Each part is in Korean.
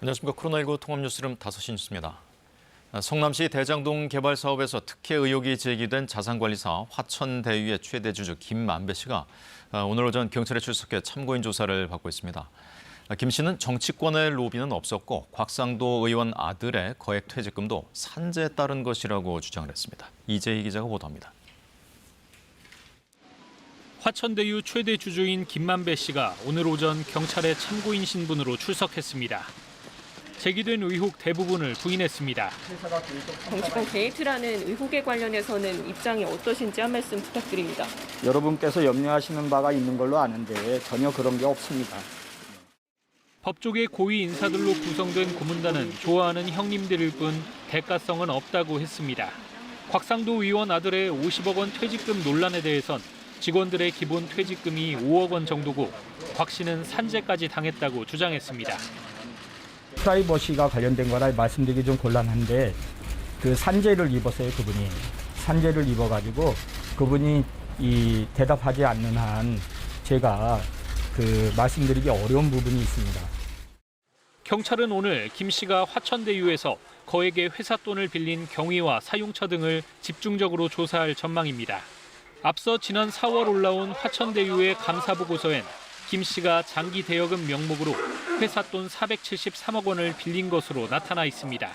안녕하십니까. 코로나19 통합뉴스룸 5시 뉴스입니다. 성남시 대장동 개발 사업에서 특혜 의혹이 제기된 자산관리사 화천대유의 최대 주주 김만배 씨가 오늘 오전 경찰에 출석해 참고인 조사를 받고 있습니다. 김 씨는 정치권의 로비는 없었고 곽상도 의원 아들의 거액 퇴직금도 산재에 따른 것이라고 주장을 했습니다. 이재희 기자가 보도합니다. 화천대유 최대 주주인 김만배 씨가 오늘 오전 경찰에 참고인 신분으로 출석했습니다. 제기된 의혹 대부분을 부인했습니다. 정치권 게이트라는 의혹에 관련해서는 입장이 어떠신지 한 말씀 부탁드립니다. 여러분께서 염려하시는 바가 있는 걸로 아는데 전혀 그런 게 없습니다. 법조계 고위 인사들로 구성된 고문단은 좋아하는 형님들일 뿐 대가성은 없다고 했습니다. 곽상도 의원 아들의 50억 원 퇴직금 논란에 대해선 직원들의 기본 퇴직금이 5억 원 정도고 곽 씨는 산재까지 당했다고 주장했습니다. 프라이버시가 관련된 거라 말씀드리기 좀 곤란한데 그 산재를 입었어요. 그분이 산재를 입어가지고 그분이 대답하지 않는 한 제가 말씀드리기 어려운 부분이 있습니다. 경찰은 오늘 김 씨가 화천대유에서 거액의 회사 돈을 빌린 경위와 사용처 등을 집중적으로 조사할 전망입니다. 앞서 지난 4월 올라온 화천대유의 감사보고서엔 김 씨가 장기 대여금 명목으로 회사 돈 473억 원을 빌린 것으로 나타나 있습니다.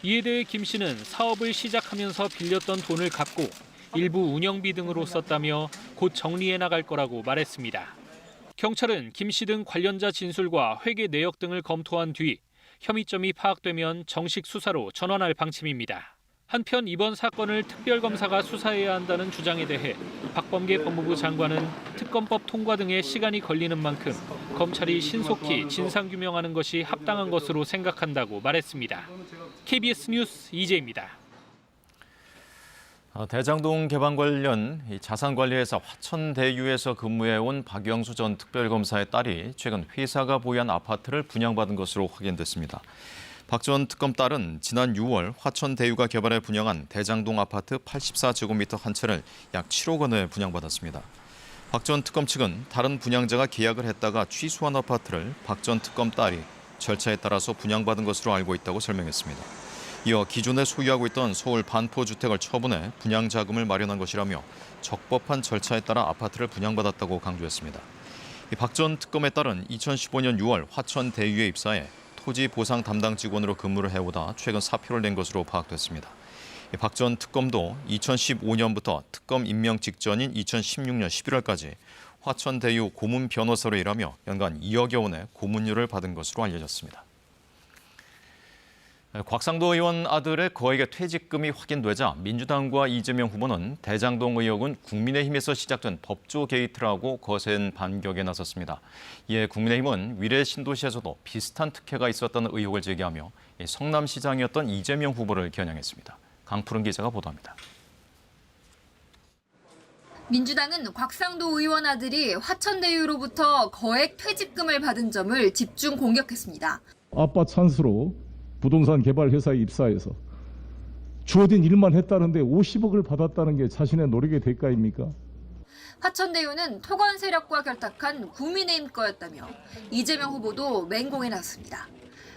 이에 대해 김 씨는 사업을 시작하면서 빌렸던 돈을 갚고 일부 운영비 등으로 썼다며 곧 정리해 나갈 거라고 말했습니다. 경찰은 김 씨 등 관련자 진술과 회계 내역 등을 검토한 뒤 혐의점이 파악되면 정식 수사로 전환할 방침입니다. 한편 이번 사건을 특별검사가 수사해야 한다는 주장에 대해 박범계 법무부 장관은 특검법 통과 등에 시간이 걸리는 만큼 검찰이 신속히 진상규명하는 것이 합당한 것으로 생각한다고 말했습니다. KBS 뉴스 이재입니다. 대장동 개발 관련 자산관리회사 화천대유에서 근무해온 박영수 전 특별검사의 딸이 최근 회사가 보유한 아파트를 분양받은 것으로 확인됐습니다. 박 전 특검 딸은 지난 6월 화천대유가 개발해 분양한 대장동 아파트 84제곱미터 한 채를 약 7억 원에 분양받았습니다. 박 전 특검 측은 다른 분양자가 계약을 했다가 취소한 아파트를 박 전 특검 딸이 절차에 따라서 분양받은 것으로 알고 있다고 설명했습니다. 이어 기존에 소유하고 있던 서울 반포주택을 처분해 분양 자금을 마련한 것이라며 적법한 절차에 따라 아파트를 분양받았다고 강조했습니다. 박 전 특검에 따른 2015년 6월 화천대유에 입사해 토지 보상 담당 직원으로 근무를 해오다 최근 사표를 낸 것으로 파악됐습니다. 박 전 특검도 2015년부터 특검 임명 직전인 2016년 11월까지 화천대유 고문 변호사로 일하며 연간 2억여 원의 고문료를 받은 것으로 알려졌습니다. 곽상도 의원 아들의 거액의 퇴직금이 확인되자 민주당과 이재명 후보는 대장동 의혹은 국민의힘에서 시작된 법조 게이트라고 거센 반격에 나섰습니다. 이에 국민의힘은 위례 신도시에서도 비슷한 특혜가 있었다는 의혹을 제기하며 성남시장이었던 이재명 후보를 겨냥했습니다. 강푸른 기자가 보도합니다. 민주당은 곽상도 의원 아들이 화천대유로부터 거액 퇴직금을 받은 점을 집중 공격했습니다. 아빠 찬스로 부동산 개발 회사에 입사해서 주어진 일만 했다는데 50억을 받았다는 게 자신의 노력의 대가입니까? 화천대유는 토건 세력과 결탁한 국민의힘 거였다며 이재명 후보도 맹공에 나섰습니다.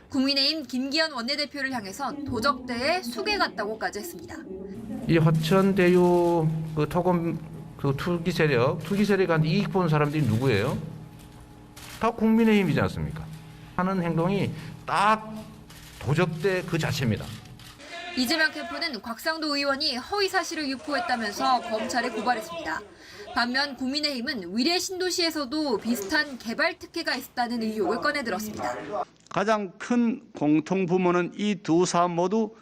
국민의힘 김기현 원내대표를 향해선 도적대에 수개 같다고까지 했습니다. 이 화천대유 토건 투기 세력한 이익 본 사람들이 누구예요? 다 국민의힘이지 않습니까? 하는 행동이 딱 도적대 그 자체입니다. 이재명 캠프는 곽상도 의원이 허위 사실을 유포했다면서 검찰에 고발했습니다. 반면 국민의힘은 위례 신도시에서도 비슷한 개발 특혜가 있었다는 의혹을 꺼내들었습니다. 가장 큰 공통부모는 이 두 사업 모두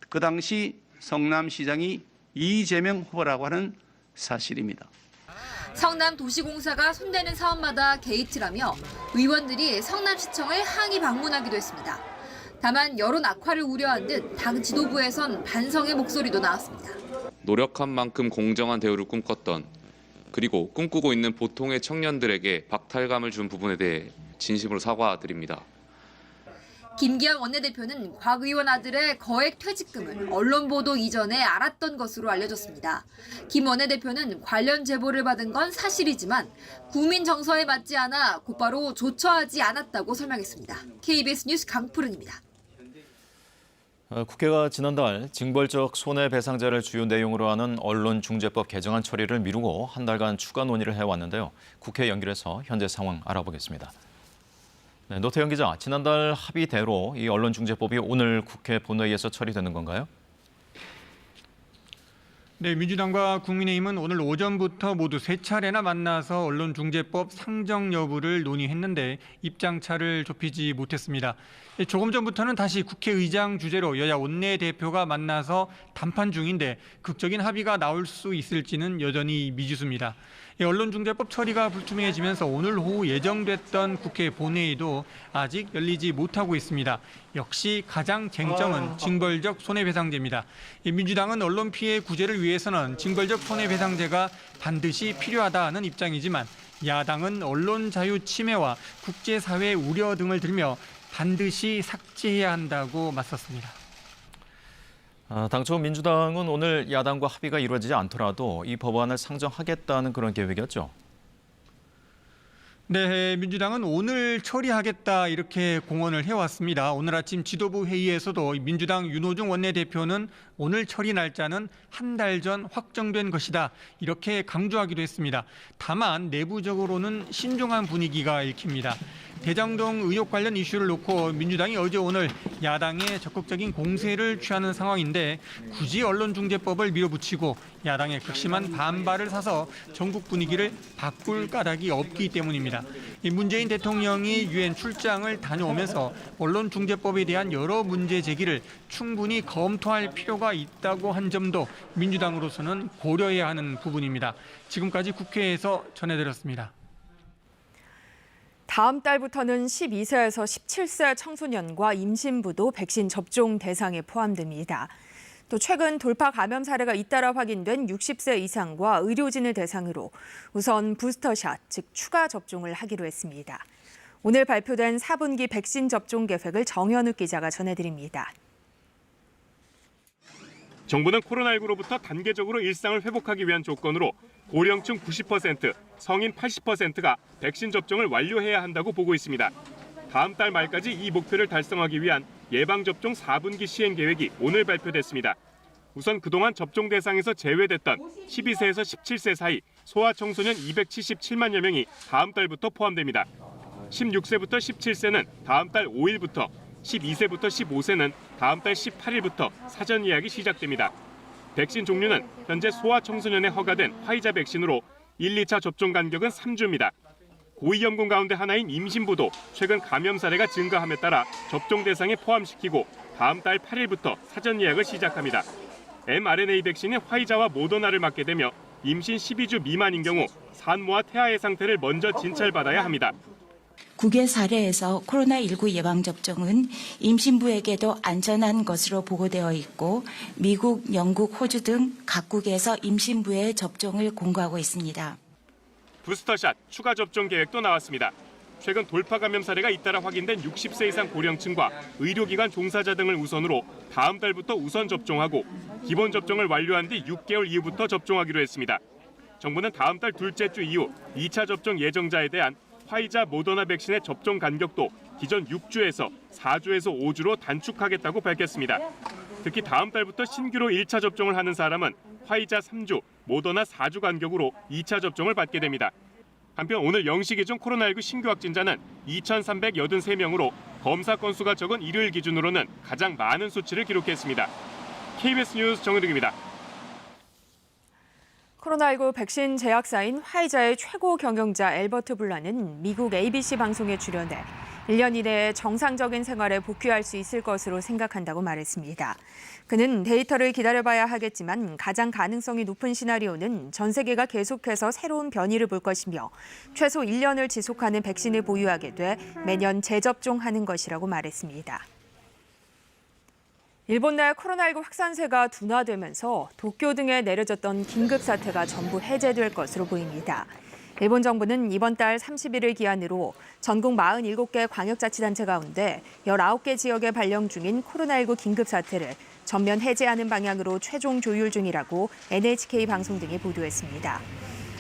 그 당시 성남시장이 이재명 후보라고 하는 사실입니다. 성남도시공사가 손대는 사업마다 게이트라며 의원들이 성남시청을 항의 방문하기도 했습니다. 다만 여론 악화를 우려한 듯 당 지도부에선 반성의 목소리도 나왔습니다. 노력한 만큼 공정한 대우를 꿈꿨던 그리고 꿈꾸고 있는 보통의 청년들에게 박탈감을 준 부분에 대해 진심으로 사과드립니다. 김기현 원내대표는 곽 의원 아들의 거액 퇴직금을 언론 보도 이전에 알았던 것으로 알려졌습니다. 김 원내대표는 관련 제보를 받은 건 사실이지만 국민 정서에 맞지 않아 곧바로 조처하지 않았다고 설명했습니다. KBS 뉴스 강푸른입니다. 국회가 지난달 징벌적 손해배상제를 주요 내용으로 하는 언론중재법 개정안 처리를 미루고 한 달간 추가 논의를 해왔는데요. 국회 연결해서 현재 상황 알아보겠습니다. 네, 노태영 기자, 지난달 합의대로 이 언론중재법이 오늘 국회 본회의에서 처리되는 건가요? 네, 민주당과 국민의힘은 오늘 오전부터 모두 3차례나 만나서 언론중재법 상정 여부를 논의했는데 입장차를 좁히지 못했습니다. 조금 전부터는 다시 국회의장 주재로 여야 원내대표가 만나서 담판 중인데 극적인 합의가 나올 수 있을지는 여전히 미지수입니다. 언론중재법 처리가 불투명해지면서 오늘 오후 예정됐던 국회 본회의도 아직 열리지 못하고 있습니다. 역시 가장 쟁점은 징벌적 손해배상제입니다. 민주당은 언론 피해 구제를 위해서는 징벌적 손해배상제가 반드시 필요하다는 입장이지만 야당은 언론 자유 침해와 국제사회 우려 등을 들며 반드시 삭제해야 한다고 맞섰습니다. 당초 민주당은 오늘 야당과 합의가 이루어지지 않더라도 이 법안을 상정하겠다는 그런 계획이었죠. 네, 민주당은 오늘 처리하겠다 이렇게 공언을 해왔습니다. 오늘 아침 지도부 회의에서도 민주당 윤호중 원내대표는 오늘 처리 날짜는 한 달 전 확정된 것이다 이렇게 강조하기도 했습니다. 다만 내부적으로는 신중한 분위기가 읽힙니다. 대장동 의혹 관련 이슈를 놓고 민주당이 어제 오늘 야당의 적극적인 공세를 취하는 상황인데 굳이 언론중재법을 밀어붙이고 야당의 극심한 반발을 사서 전국 분위기를 바꿀 까닭이 없기 때문입니다. 문재인 대통령이 유엔 출장을 다녀오면서 언론중재법에 대한 여러 문제 제기를 충분히 검토할 필요가 있다고 한 점도 민주당으로서는 고려해야 하는 부분입니다. 지금까지 국회에서 전해드렸습니다. 다음 달부터는 12세에서 17세 청소년과 임신부도 백신 접종 대상에 포함됩니다. 또 최근 돌파 감염 사례가 잇따라 확인된 60세 이상과 의료진을 대상으로 우선 부스터샷, 즉 추가 접종을 하기로 했습니다. 오늘 발표된 4분기 백신 접종 계획을 정현욱 기자가 전해드립니다. 정부는 코로나19로부터 단계적으로 일상을 회복하기 위한 조건으로 고령층 90%, 성인 80%가 백신 접종을 완료해야 한다고 보고 있습니다. 다음 달 말까지 이 목표를 달성하기 위한 예방접종 4분기 시행 계획이 오늘 발표됐습니다. 우선 그동안 접종 대상에서 제외됐던 12세에서 17세 사이 소아청소년 277만여 명이 다음 달부터 포함됩니다. 16세부터 17세는 다음 달 5일부터, 12세부터 15세는 다음 달 18일부터 사전 예약이 시작됩니다. 백신 종류는 현재 소아청소년에 허가된 화이자 백신으로 1, 2차 접종 간격은 3주입니다. 고위험군 가운데 하나인 임신부도 최근 감염 사례가 증가함에 따라 접종 대상에 포함시키고 다음 달 8일부터 사전 예약을 시작합니다. mRNA 백신인 화이자와 모더나를 맞게 되며 임신 12주 미만인 경우 산모와 태아의 상태를 먼저 진찰받아야 합니다. 국외 사례에서 코로나19 예방접종은 임신부에게도 안전한 것으로 보고되어 있고 미국, 영국, 호주 등 각국에서 임신부의 접종을 공고하고 있습니다. 부스터샷 추가 접종 계획도 나왔습니다. 최근 돌파 감염 사례가 잇따라 확인된 60세 이상 고령층과 의료기관 종사자 등을 우선으로 다음 달부터 우선 접종하고 기본 접종을 완료한 뒤 6개월 이후부터 접종하기로 했습니다. 정부는 다음 달 둘째 주 이후 2차 접종 예정자에 대한 화이자 모더나 백신의 접종 간격도 기존 6주에서 4주에서 5주로 단축하겠다고 밝혔습니다. 특히 다음 달부터 신규로 1차 접종을 하는 사람은 화이자 3주, 모더나 4주 간격으로 2차 접종을 받게 됩니다. 한편 오늘 0시 기준 코로나19 신규 확진자는 2,383명으로 검사 건수가 적은 일요일 기준으로는 가장 많은 수치를 기록했습니다. KBS 뉴스 정은득입니다. 코로나19 백신 제약사인 화이자의 최고 경영자 앨버트 불라는 미국 ABC 방송에 출연해 1년 이내에 정상적인 생활에 복귀할 수 있을 것으로 생각한다고 말했습니다. 그는 데이터를 기다려봐야 하겠지만 가장 가능성이 높은 시나리오는 전 세계가 계속해서 새로운 변이를 볼 것이며 최소 1년을 지속하는 백신을 보유하게 돼 매년 재접종하는 것이라고 말했습니다. 일본 내 코로나19 확산세가 둔화되면서 도쿄 등에 내려졌던 긴급 사태가 전부 해제될 것으로 보입니다. 일본 정부는 이번 달 30일을 기한으로 전국 47개 광역자치단체 가운데 19개 지역에 발령 중인 코로나19 긴급사태를 전면 해제하는 방향으로 최종 조율 중이라고 NHK 방송 등이 보도했습니다.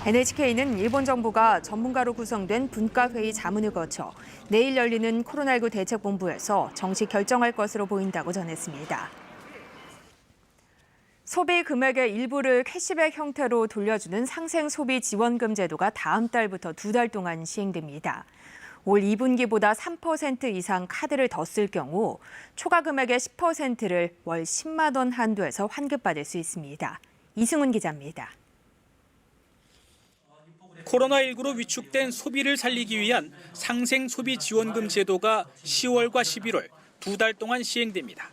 NHK는 일본 정부가 전문가로 구성된 분과회의 자문을 거쳐 내일 열리는 코로나19 대책본부에서 정식 결정할 것으로 보인다고 전했습니다. 소비 금액의 일부를 캐시백 형태로 돌려주는 상생소비지원금 제도가 다음 달부터 2달 동안 시행됩니다. 올 2분기보다 3% 이상 카드를 더 쓸 경우 초과 금액의 10%를 월 10만 원 한도에서 환급받을 수 있습니다. 이승훈 기자입니다. 코로나19로 위축된 소비를 살리기 위한 상생소비지원금 제도가 10월과 11월 2달 동안 시행됩니다.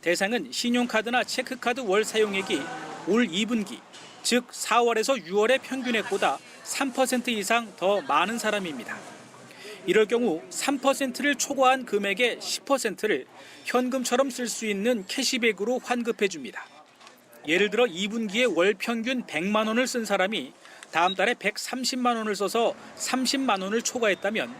대상은 신용카드나 체크카드 월 사용액이 올 2분기, 즉 4월에서 6월의 평균액보다 3% 이상 더 많은 사람입니다. 이럴 경우 3%를 초과한 금액의 10%를 현금처럼 쓸 수 있는 캐시백으로 환급해 줍니다. 예를 들어 2분기에 월 평균 100만 원을 쓴 사람이 다음 달에 130만 원을 써서 30만 원을 초과했다면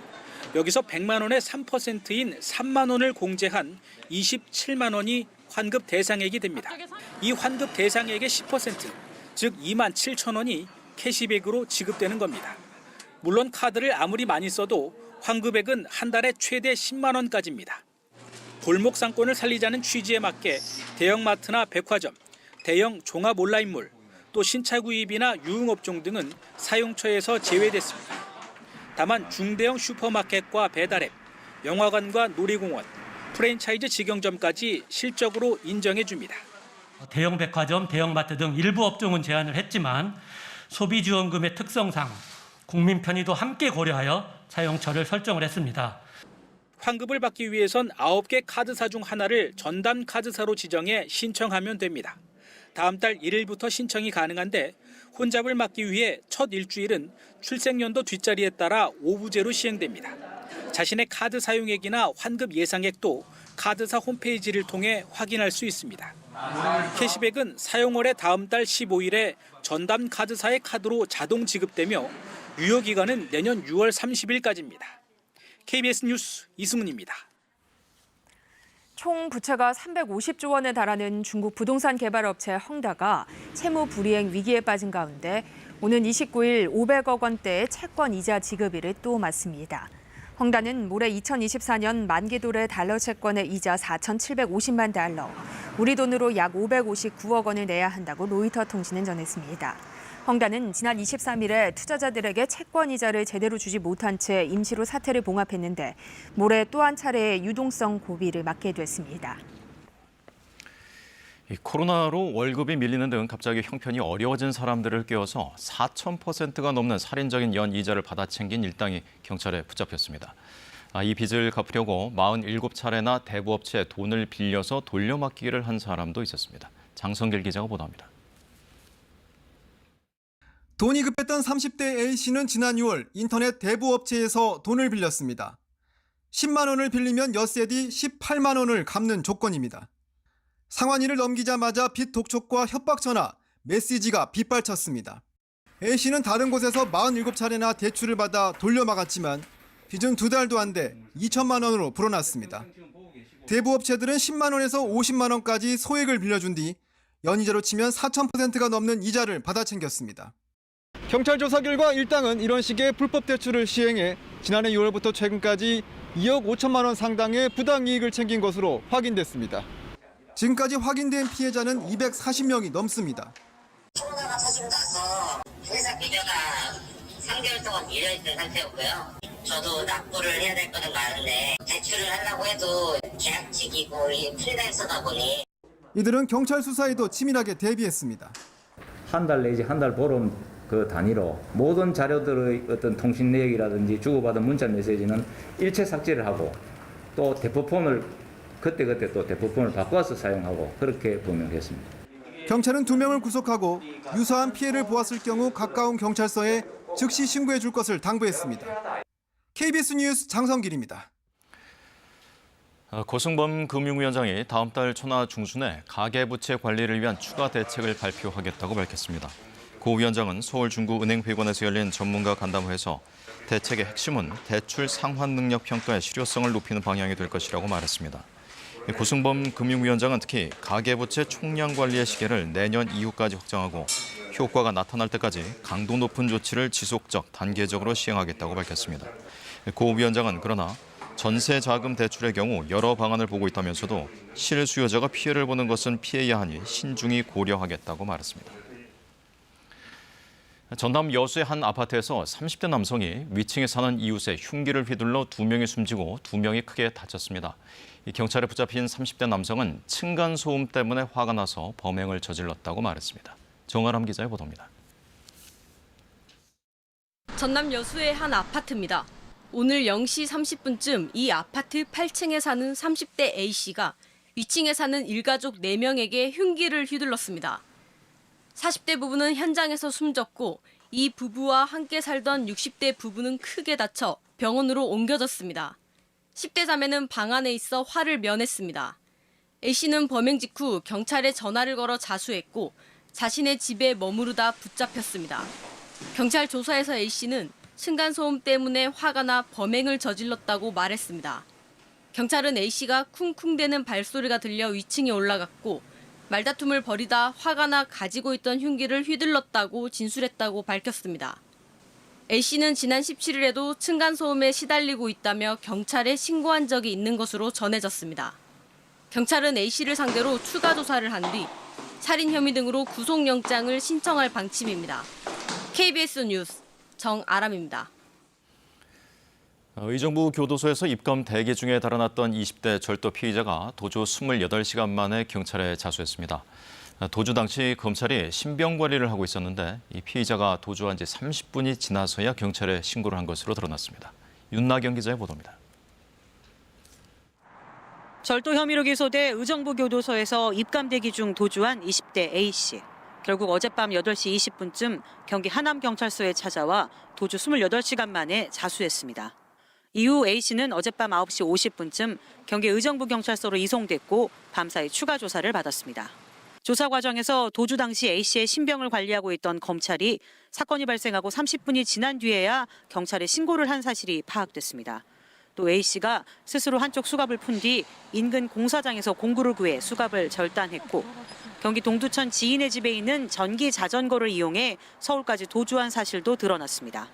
여기서 100만 원의 3%인 3만 원을 공제한 27만 원이 환급 대상액이 됩니다. 이 환급 대상액의 10%, 즉 2만 7천 원이 캐시백으로 지급되는 겁니다. 물론 카드를 아무리 많이 써도 환급액은 한 달에 최대 10만 원까지입니다. 골목 상권을 살리자는 취지에 맞게 대형마트나 백화점, 대형 종합 온라인몰, 또 신차 구입이나 유흥업종 등은 사용처에서 제외됐습니다. 다만 중대형 슈퍼마켓과 배달앱, 영화관과 놀이공원, 프랜차이즈 직영점까지 실적으로 인정해 줍니다. 대형 백화점, 대형마트 등 일부 업종은 제한을 했지만 소비지원금의 특성상 국민 편의도 함께 고려하여 사용처를 설정을 했습니다. 환급을 받기 위해선 9개 카드사 중 하나를 전담 카드사로 지정해 신청하면 됩니다. 다음 달 1일부터 신청이 가능한데 혼잡을 막기 위해 첫 일주일은 출생연도 뒷자리에 따라 오부제로 시행됩니다. 자신의 카드 사용액이나 환급 예상액도 카드사 홈페이지를 통해 확인할 수 있습니다. 캐시백은 사용월의 다음 달 15일에 전담 카드사의 카드로 자동 지급되며 유효기간은 내년 6월 30일까지입니다. KBS 뉴스 이승훈입니다. 총 부채가 350조 원에 달하는 중국 부동산 개발업체 헝다가 채무 불이행 위기에 빠진 가운데 오는 29일 500억 원대의 채권 이자 지급일을 또 맞습니다. 헝다는 모레 2024년 만기 도래 달러 채권의 이자 4,750만 달러, 우리 돈으로 약 559억 원을 내야 한다고 로이터 통신은 전했습니다. 헝다는 지난 23일에 투자자들에게 채권 이자를 제대로 주지 못한 채 임시로 사태를 봉합했는데 모레 또 한 차례의 유동성 고비를 맞게 됐습니다. 코로나로 월급이 밀리는 등 갑자기 형편이 어려워진 사람들을 꿰어서 4,000%가 넘는 살인적인 연이자를 받아 챙긴 일당이 경찰에 붙잡혔습니다. 이 빚을 갚으려고 47차례나 대부업체에 돈을 빌려서 돌려막기를 한 사람도 있었습니다. 장성길 기자가 보도합니다. 돈이 급했던 30대 A씨는 지난 6월 인터넷 대부업체에서 돈을 빌렸습니다. 10만 원을 빌리면 엿새 뒤 18만 원을 갚는 조건입니다. 상환일을 넘기자마자 빚 독촉과 협박 전화, 메시지가 빗발쳤습니다. A씨는 다른 곳에서 47차례나 대출을 받아 돌려막았지만 빚은 2달도 안 돼 2천만 원으로 불어났습니다. 대부업체들은 10만 원에서 50만 원까지 소액을 빌려준 뒤 연이자로 치면 4,000%가 넘는 이자를 받아 챙겼습니다. 경찰 조사 결과 일당은 이런 식의 불법 대출을 시행해 지난해 6월부터 최근까지 2억 5천만 원 상당의 부당이익을 챙긴 것으로 확인됐습니다. 지금까지 확인된 피해자는 240명이 넘습니다. 코로나가 터지고 나서 회사 비자가 3개월 동안 밀려있던 상태였고요. 저도 납부를 해야 될 거는 많은데 대출을 하려고 해도 계약직이고 프리랜서다 보니 이들은 경찰 수사에도 치밀하게 대비했습니다. 한 달 내지 한 달 보름 그 단위로 모든 자료들의 어떤 통신 내역이라든지 주고받은 문자 메시지는 일체 삭제를 하고 또 대포폰을 그때 또 대포폰을 바꿔서 사용하고 그렇게 범행했습니다. 경찰은 2명을 구속하고 유사한 피해를 보았을 경우 가까운 경찰서에 즉시 신고해 줄 것을 당부했습니다. KBS 뉴스 장성길입니다. 고승범 금융위원장이 다음 달 초나 중순에 가계부채 관리를 위한 추가 대책을 발표하겠다고 밝혔습니다. 고 위원장은 서울중구은행회관에서 열린 전문가 간담회에서 대책의 핵심은 대출 상환 능력 평가의 실효성을 높이는 방향이 될 것이라고 말했습니다. 고승범 금융위원장은 특히 가계부채 총량 관리의 시계를 내년 이후까지 확장하고 효과가 나타날 때까지 강도 높은 조치를 지속적, 단계적으로 시행하겠다고 밝혔습니다. 고 위원장은 그러나 전세 자금 대출의 경우 여러 방안을 보고 있다면서도 실수요자가 피해를 보는 것은 피해야 하니 신중히 고려하겠다고 말했습니다. 전남 여수의 한 아파트에서 30대 남성이 위층에 사는 이웃의 흉기를 휘둘러 2명이 숨지고 2명이 크게 다쳤습니다. 경찰에 붙잡힌 30대 남성은 층간소음 때문에 화가 나서 범행을 저질렀다고 말했습니다. 정아람 기자의 보도입니다. 전남 여수의 한 아파트입니다. 오늘 0시 30분쯤 이 아파트 8층에 사는 30대 A씨가 위층에 사는 일가족 4명에게 흉기를 휘둘렀습니다. 40대 부부는 현장에서 숨졌고 이 부부와 함께 살던 60대 부부는 크게 다쳐 병원으로 옮겨졌습니다. 10대 자매는 방 안에 있어 화를 면했습니다. A씨는 범행 직후 경찰에 전화를 걸어 자수했고 자신의 집에 머무르다 붙잡혔습니다. 경찰 조사에서 A씨는 층간소음 때문에 화가 나 범행을 저질렀다고 말했습니다. 경찰은 A씨가 쿵쿵대는 발소리가 들려 위층에 올라갔고 말다툼을 벌이다 화가 나 가지고 있던 흉기를 휘둘렀다고 진술했다고 밝혔습니다. A씨는 지난 17일에도 층간소음에 시달리고 있다며 경찰에 신고한 적이 있는 것으로 전해졌습니다. 경찰은 A씨를 상대로 추가 조사를 한 뒤 살인 혐의 등으로 구속영장을 신청할 방침입니다. KBS 뉴스 정아람입니다. 의정부 교도소에서 입감 대기 중에 달아났던 20대 절도 피의자가 도주 28시간 만에 경찰에 자수했습니다. 도주 당시 검찰이 신병 관리를 하고 있었는데 이 피의자가 도주한 지 30분이 지나서야 경찰에 신고를 한 것으로 드러났습니다. 윤나경 기자의 보도입니다. 절도 혐의로 기소돼 의정부 교도소에서 입감 대기 중 도주한 20대 A씨. 결국 어젯밤 8시 20분쯤 경기 하남경찰서에 찾아와 도주 28시간 만에 자수했습니다. 이후 A씨는 어젯밤 9시 50분쯤 경기 의정부경찰서로 이송됐고 밤사이 추가 조사를 받았습니다. 조사 과정에서 도주 당시 A씨의 신병을 관리하고 있던 검찰이 사건이 발생하고 30분이 지난 뒤에야 경찰에 신고를 한 사실이 파악됐습니다. 또 A씨가 스스로 한쪽 수갑을 푼 뒤 인근 공사장에서 공구를 구해 수갑을 절단했고 경기 동두천 지인의 집에 있는 전기 자전거를 이용해 서울까지 도주한 사실도 드러났습니다.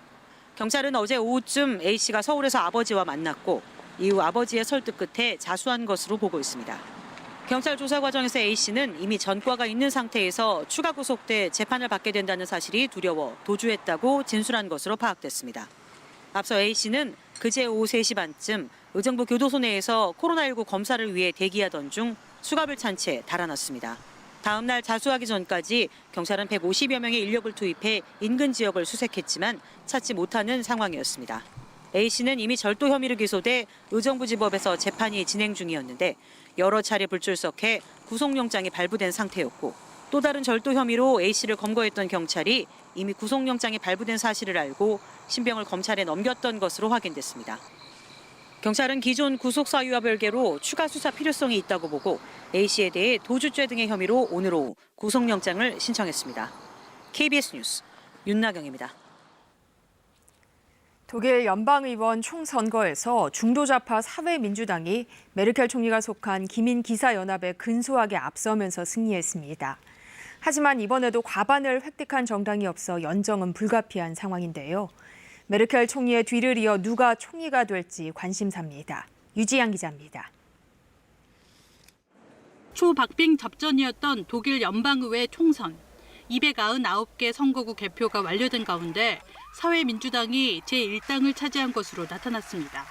경찰은 어제 오후쯤 A씨가 서울에서 아버지와 만났고 이후 아버지의 설득 끝에 자수한 것으로 보고 있습니다. 경찰 조사 과정에서 A씨는 이미 전과가 있는 상태에서 추가 구속돼 재판을 받게 된다는 사실이 두려워 도주했다고 진술한 것으로 파악됐습니다. 앞서 A씨는 그제 오후 3시 반쯤 의정부 교도소 내에서 코로나19 검사를 위해 대기하던 중 수갑을 찬 채 달아났습니다. 다음 날 자수하기 전까지 경찰은 150여 명의 인력을 투입해 인근 지역을 수색했지만 찾지 못하는 상황이었습니다. A씨는 이미 절도 혐의로 기소돼 의정부지법에서 재판이 진행 중이었는데 여러 차례 불출석해 구속영장이 발부된 상태였고 또 다른 절도 혐의로 A씨를 검거했던 경찰이 이미 구속영장이 발부된 사실을 알고 신병을 검찰에 넘겼던 것으로 확인됐습니다. 경찰은 기존 구속 사유와 별개로 추가 수사 필요성이 있다고 보고 A씨에 대해 도주죄 등의 혐의로 오늘 오후 구속영장을 신청했습니다. KBS 뉴스 윤나경입니다. 독일 연방의원 총선거에서 중도좌파 사회민주당이 메르켈 총리가 속한 기민기사연합에 근소하게 앞서면서 승리했습니다. 하지만 이번에도 과반을 획득한 정당이 없어 연정은 불가피한 상황인데요. 메르켈 총리의 뒤를 이어 누가 총리가 될지 관심사입니다. 유지양 기자입니다. 초박빙 접전이었던 독일 연방의회 총선. 299개 선거구 개표가 완료된 가운데 사회민주당이 제1당을 차지한 것으로 나타났습니다.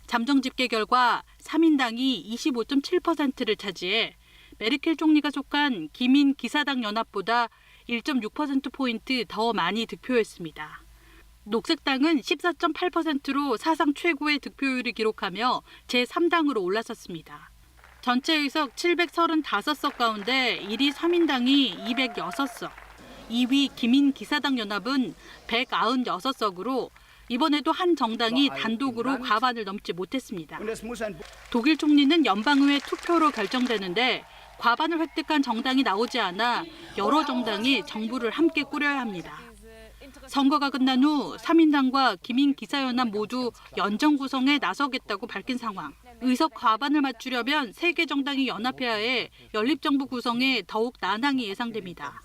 잠정 집계 결과 3인당이 25.7%를 차지해 메르켈 총리가 속한 기민기사당 연합보다 1.6%포인트 더 많이 득표했습니다. 녹색당은 14.8%로 사상 최고의 득표율을 기록하며 제3당으로 올라섰습니다. 전체 의석 735석 가운데 1위 3인당이 206석, 2위 기민기사당 연합은 196석으로 이번에도 한 정당이 단독으로 과반을 넘지 못했습니다. 독일 총리는 연방의회 투표로 결정되는데 과반을 획득한 정당이 나오지 않아 여러 정당이 정부를 함께 꾸려야 합니다. 선거가 끝난 후 3인당과 기민기사연합 모두 연정 구성에 나서겠다고 밝힌 상황. 의석 과반을 맞추려면 3개 정당이 연합해야 해 연립정부 구성에 더욱 난항이 예상됩니다.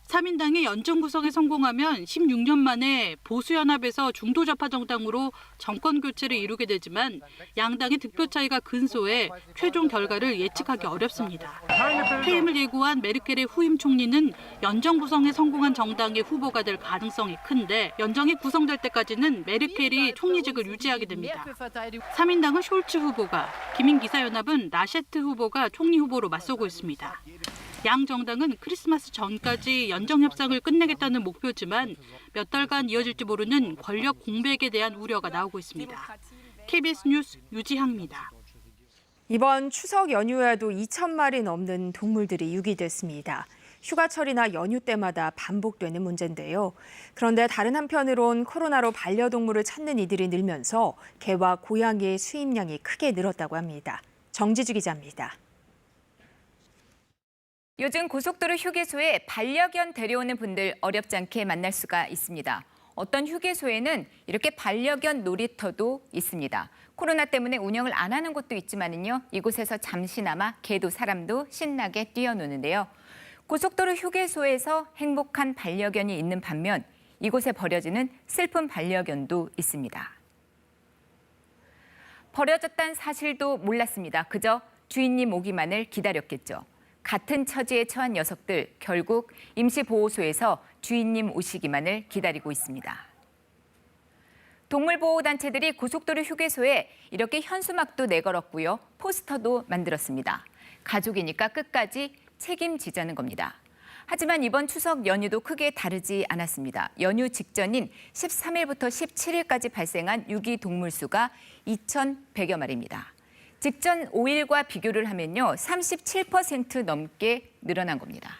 3인당이 연정 구성에 성공하면 16년 만에 보수연합에서 중도좌파 정당으로 정권 교체를 이루게 되지만 양당의 득표 차이가 근소해 최종 결과를 예측하기 어렵습니다. 퇴임을 예고한 메르켈의 후임 총리는 연정 구성에 성공한 정당의 후보가 될 가능성이 큰데 연정이 구성될 때까지는 메르켈이 총리직을 유지하게 됩니다. 3인당은 숄츠 후보가, 기민기사연합은 라셰트 후보가 총리 후보로 맞서고 있습니다. 양 정당은 크리스마스 전까지 연정 협상을 끝내겠다는 목표지만 몇 달간 이어질지 모르는 권력 공백에 대한 우려가 나오고 있습니다. KBS 뉴스 유지향입니다. 이번 추석 연휴에도 2,000마리 넘는 동물들이 유기됐습니다. 휴가철이나 연휴 때마다 반복되는 문제인데요. 그런데 다른 한편으론 코로나로 반려동물을 찾는 이들이 늘면서 개와 고양이의 수입량이 크게 늘었다고 합니다. 정지주 기자입니다. 요즘 고속도로 휴게소에 반려견 데려오는 분들 어렵지 않게 만날 수가 있습니다. 어떤 휴게소에는 이렇게 반려견 놀이터도 있습니다. 코로나 때문에 운영을 안 하는 곳도 있지만요. 이곳에서 잠시나마 개도 사람도 신나게 뛰어노는데요. 고속도로 휴게소에서 행복한 반려견이 있는 반면 이곳에 버려지는 슬픈 반려견도 있습니다. 버려졌다는 사실도 몰랐습니다. 그저 주인님 오기만을 기다렸겠죠. 같은 처지에 처한 녀석들 결국 임시보호소에서 주인님 오시기만을 기다리고 있습니다. 동물보호단체들이 고속도로 휴게소에 이렇게 현수막도 내걸었고요. 포스터도 만들었습니다. 가족이니까 끝까지 책임지자는 겁니다. 하지만 이번 추석 연휴도 크게 다르지 않았습니다. 연휴 직전인 13일부터 17일까지 발생한 유기동물 수가 2,100여 마리입니다. 직전 5일과 비교를 하면요, 37% 넘게 늘어난 겁니다.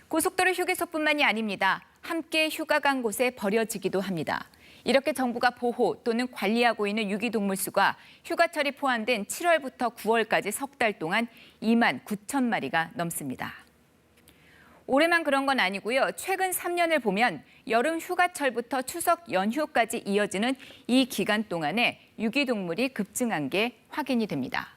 고속도로 휴게소뿐만이 아닙니다. 함께 휴가 간 곳에 버려지기도 합니다. 이렇게 정부가 보호 또는 관리하고 있는 유기동물 수가 휴가철이 포함된 7월부터 9월까지 석 달 동안 2만 9천 마리가 넘습니다. 올해만 그런 건 아니고요. 최근 3년을 보면 여름 휴가철부터 추석 연휴까지 이어지는 이 기간 동안에 유기동물이 급증한 게 확인이 됩니다.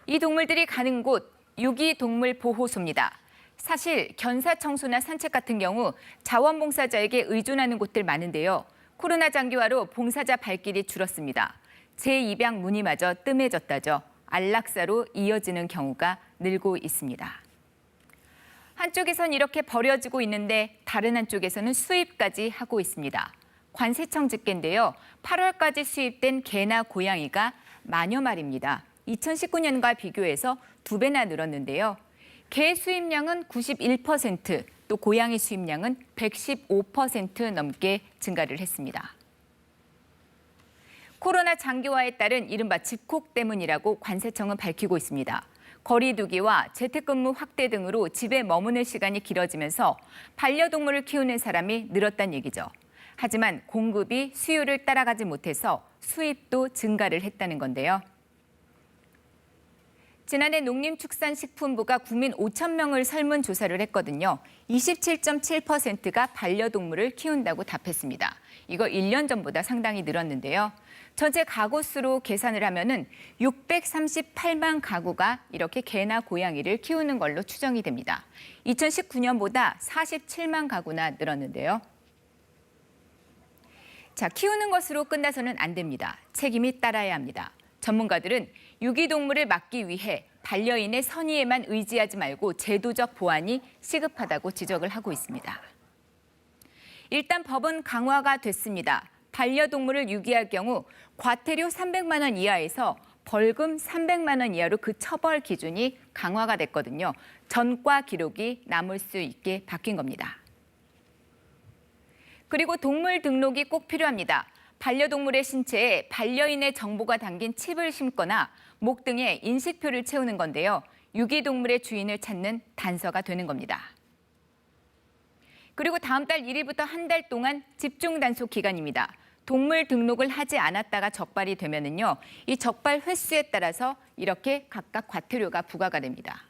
이 동물들이 가는 곳, 유기동물 보호소입니다. 사실 견사청소나 산책 같은 경우 자원봉사자에게 의존하는 곳들 많은데요. 코로나 장기화로 봉사자 발길이 줄었습니다. 재입양 문의마저 뜸해졌다죠. 안락사로 이어지는 경우가 늘고 있습니다. 한쪽에선 이렇게 버려지고 있는데 다른 한쪽에서는 수입까지 하고 있습니다. 관세청 집계인데요. 8월까지 수입된 개나 고양이가 만여 마리입니다. 2019년과 비교해서 2배나 늘었는데요. 개 수입량은 91%, 또 고양이 수입량은 115% 넘게 증가를 했습니다. 코로나 장기화에 따른 이른바 집콕 때문이라고 관세청은 밝히고 있습니다. 거리 두기와 재택근무 확대 등으로 집에 머무는 시간이 길어지면서 반려동물을 키우는 사람이 늘었다는 얘기죠. 하지만 공급이 수요를 따라가지 못해서 수입도 증가를 했다는 건데요. 지난해 농림축산식품부가 국민 5천 명을 설문조사를 했거든요. 27.7%가 반려동물을 키운다고 답했습니다. 이거 1년 전보다 상당히 늘었는데요. 전체 가구 수로 계산을 하면은 638만 가구가 이렇게 개나 고양이를 키우는 걸로 추정이 됩니다. 2019년보다 47만 가구나 늘었는데요. 자, 키우는 것으로 끝나서는 안 됩니다. 책임이 따라야 합니다. 전문가들은 유기동물을 막기 위해 반려인의 선의에만 의지하지 말고 제도적 보완이 시급하다고 지적을 하고 있습니다. 일단 법은 강화가 됐습니다. 반려동물을 유기할 경우 과태료 300만 원 이하에서 벌금 300만 원 이하로 그 처벌 기준이 강화가 됐거든요. 전과 기록이 남을 수 있게 바뀐 겁니다. 그리고 동물 등록이 꼭 필요합니다. 반려동물의 신체에 반려인의 정보가 담긴 칩을 심거나 목 등에 인식표를 채우는 건데요. 유기동물의 주인을 찾는 단서가 되는 겁니다. 그리고 다음 달 1일부터 한 달 동안 집중 단속 기간입니다. 동물 등록을 하지 않았다가 적발이 되면은요, 이 적발 횟수에 따라서 이렇게 각각 과태료가 부과가 됩니다.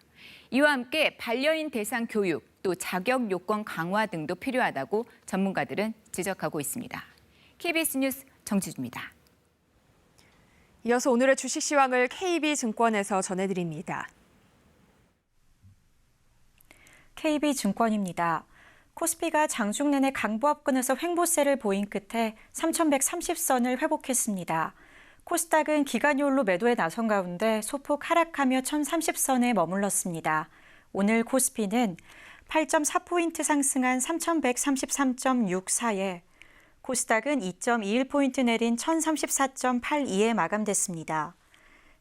이와 함께 반려인 대상 교육, 또 자격 요건 강화 등도 필요하다고 전문가들은 지적하고 있습니다. KBS 뉴스 정지주입니다. 이어서 오늘의 주식 시황을 KB증권에서 전해드립니다. KB증권입니다. 코스피가 장중 내내 강보합권에서 횡보세를 보인 끝에 3,130선을 회복했습니다. 코스닥은 기관요일로 매도에 나선 가운데 소폭 하락하며 1,030선에 머물렀습니다. 오늘 코스피는 8.4포인트 상승한 3,133.64에 코스닥은 2.21포인트 내린 1,034.82에 마감됐습니다.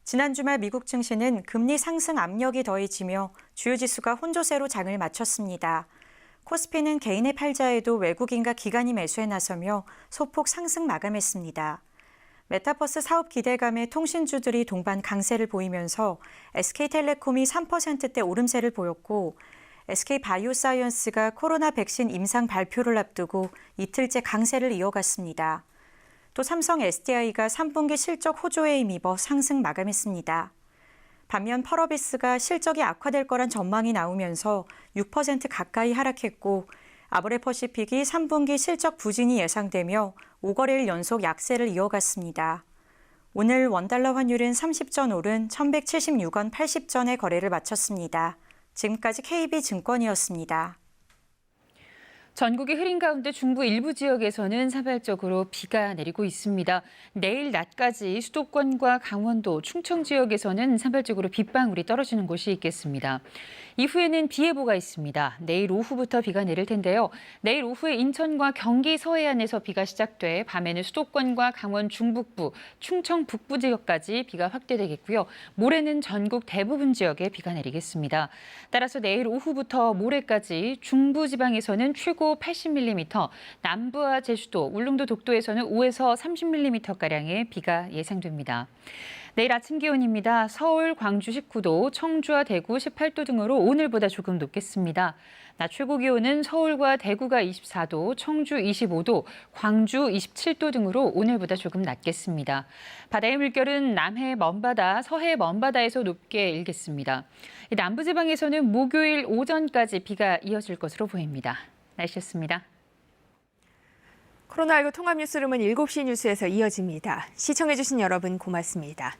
지난 주말 미국 증시는 금리 상승 압력이 더해지며 주요 지수가 혼조세로 장을 마쳤습니다. 코스피는 개인의 팔자에도 외국인과 기관이 매수에 나서며 소폭 상승 마감했습니다. 메타버스 사업 기대감에 통신주들이 동반 강세를 보이면서 SK텔레콤이 3%대 오름세를 보였고 SK바이오사이언스가 코로나 백신 임상 발표를 앞두고 이틀째 강세를 이어갔습니다. 또 삼성 SDI가 3분기 실적 호조에 힘입어 상승 마감했습니다. 반면 펄어비스가 실적이 악화될 거란 전망이 나오면서 6% 가까이 하락했고 아브레퍼시픽이 3분기 실적 부진이 예상되며 5거래일 연속 약세를 이어갔습니다. 오늘 원달러 환율은 30전 오른 1,176원 80전에 거래를 마쳤습니다. 지금까지 KB증권이었습니다. 전국이 흐린 가운데 중부 일부 지역에서는 산발적으로 비가 내리고 있습니다. 내일 낮까지 수도권과 강원도, 충청 지역에서는 산발적으로 빗방울이 떨어지는 곳이 있겠습니다. 이후에는 비 예보가 있습니다. 내일 오후부터 비가 내릴 텐데요. 내일 오후에 인천과 경기 서해안에서 비가 시작돼 밤에는 수도권과 강원 중북부, 충청 북부 지역까지 비가 확대되겠고요. 모레는 전국 대부분 지역에 비가 내리겠습니다. 따라서 내일 오후부터 모레까지 중부 지방에서는 최고 80mm, 남부와 제주도, 울릉도, 독도에서는 5에서 30mm가량의 비가 예상됩니다. 내일 아침 기온입니다. 서울, 광주 19도, 청주와 대구 18도 등으로 오늘보다 조금 높겠습니다. 낮 최고 기온은 서울과 대구가 24도, 청주 25도, 광주 27도 등으로 오늘보다 조금 낮겠습니다. 바다의 물결은 남해 먼바다, 서해 먼바다에서 높게 일겠습니다. 남부지방에서는 목요일 오전까지 비가 이어질 것으로 보입니다. 날씨였습니다. 코로나19 통합뉴스룸은 7시 뉴스에서 이어집니다. 시청해주신 여러분 고맙습니다.